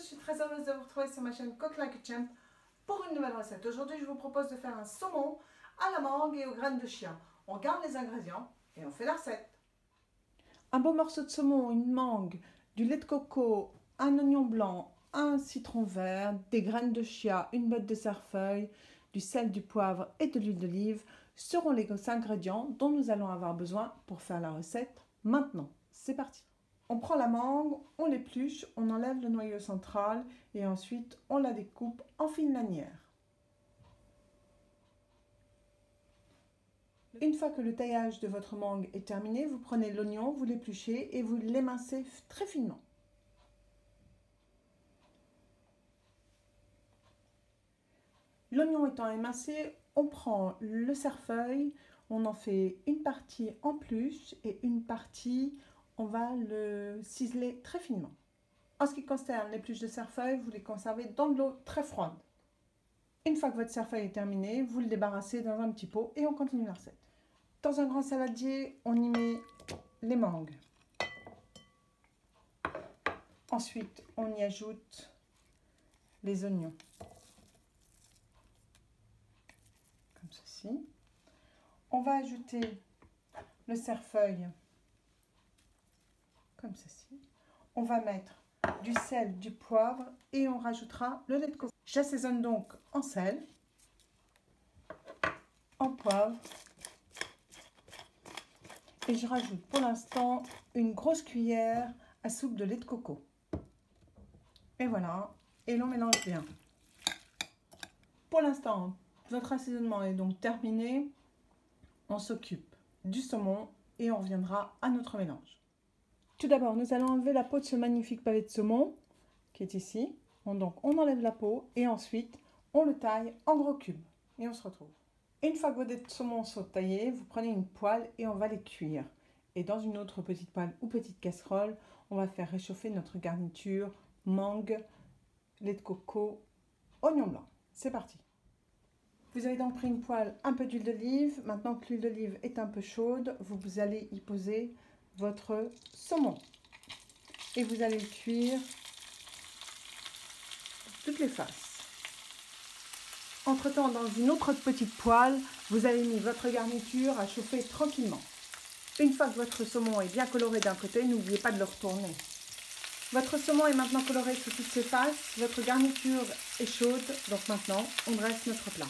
suis très heureuse de vous retrouver sur ma chaîne Cook Like a Champ pour une nouvelle recette. Aujourd'hui, je vous propose de faire un saumon à la mangue et aux graines de chia. On garde les ingrédients et on fait la recette. Un beau morceau de saumon, une mangue, du lait de coco, un oignon blanc, un citron vert, des graines de chia, une botte de cerfeuil, du sel, du poivre et de l'huile d'olive seront les ingrédients dont nous allons avoir besoin pour faire la recette maintenant. C'est parti! On prend la mangue, on l'épluche, on enlève le noyau central et ensuite on la découpe en fines lanières. Une fois que le taillage de votre mangue est terminé, vous prenez l'oignon, vous l'épluchez et vous l'émincez très finement. L'oignon étant émincé, on prend le cerfeuil, on en fait une partie en plus et une partie, on va le ciseler très finement. En ce qui concerne l'épluche de cerfeuil, vous les conservez dans de l'eau très froide. Une fois que votre cerfeuil est terminé, vous le débarrassez dans un petit pot et on continue la recette. Dans un grand saladier, on y met les mangues. Ensuite, on y ajoute les oignons. Comme ceci. On va ajouter le cerfeuil. Comme ceci. On va mettre du sel, du poivre et on rajoutera le lait de coco. J'assaisonne donc en sel, en poivre et je rajoute pour l'instant une grosse cuillère à soupe de lait de coco. Et voilà, et l'on mélange bien. Pour l'instant, notre assaisonnement est donc terminé. On s'occupe du saumon et on reviendra à notre mélange. Tout d'abord, nous allons enlever la peau de ce magnifique pavé de saumon qui est ici. Donc, on enlève la peau et ensuite, on le taille en gros cubes. Et on se retrouve. Une fois que vos dés de saumon sont taillés, vous prenez une poêle et on va les cuire. Et dans une autre petite poêle ou petite casserole, on va faire réchauffer notre garniture, mangue, lait de coco, oignon blanc. C'est parti. Vous avez donc pris une poêle, un peu d'huile d'olive. Maintenant que l'huile d'olive est un peu chaude, vous allez y poser votre saumon. Et vous allez le cuire toutes les faces. Entre-temps, dans une autre petite poêle, vous avez mis votre garniture à chauffer tranquillement. Une fois que votre saumon est bien coloré d'un côté, n'oubliez pas de le retourner. Votre saumon est maintenant coloré sous toutes ses faces, votre garniture est chaude, donc maintenant on dresse notre plat.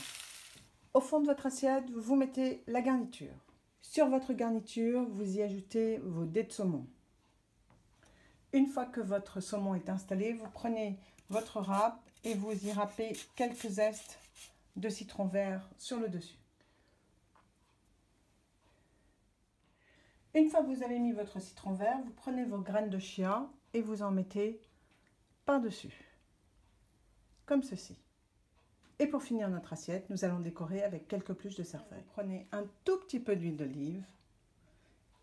Au fond de votre assiette, vous mettez la garniture. Sur votre garniture, vous y ajoutez vos dés de saumon. Une fois que votre saumon est installé, vous prenez votre râpe et vous y râpez quelques zestes de citron vert sur le dessus. Une fois que vous avez mis votre citron vert, vous prenez vos graines de chia et vous en mettez par-dessus, comme ceci. Et pour finir notre assiette, nous allons décorer avec quelques pluches de cerfeuil. Prenez un tout petit peu d'huile d'olive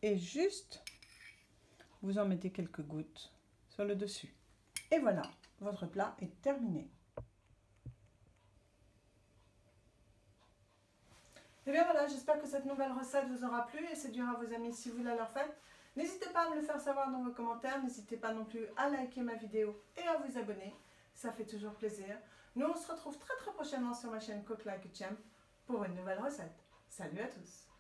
et juste, vous en mettez quelques gouttes sur le dessus. Et voilà, votre plat est terminé. Et bien voilà, j'espère que cette nouvelle recette vous aura plu et séduira vos amis si vous la leur faites. N'hésitez pas à me le faire savoir dans vos commentaires, n'hésitez pas non plus à liker ma vidéo et à vous abonner, ça fait toujours plaisir. Nous on se retrouve très prochainement sur ma chaîne Cook Like a Champ pour une nouvelle recette. Salut à tous!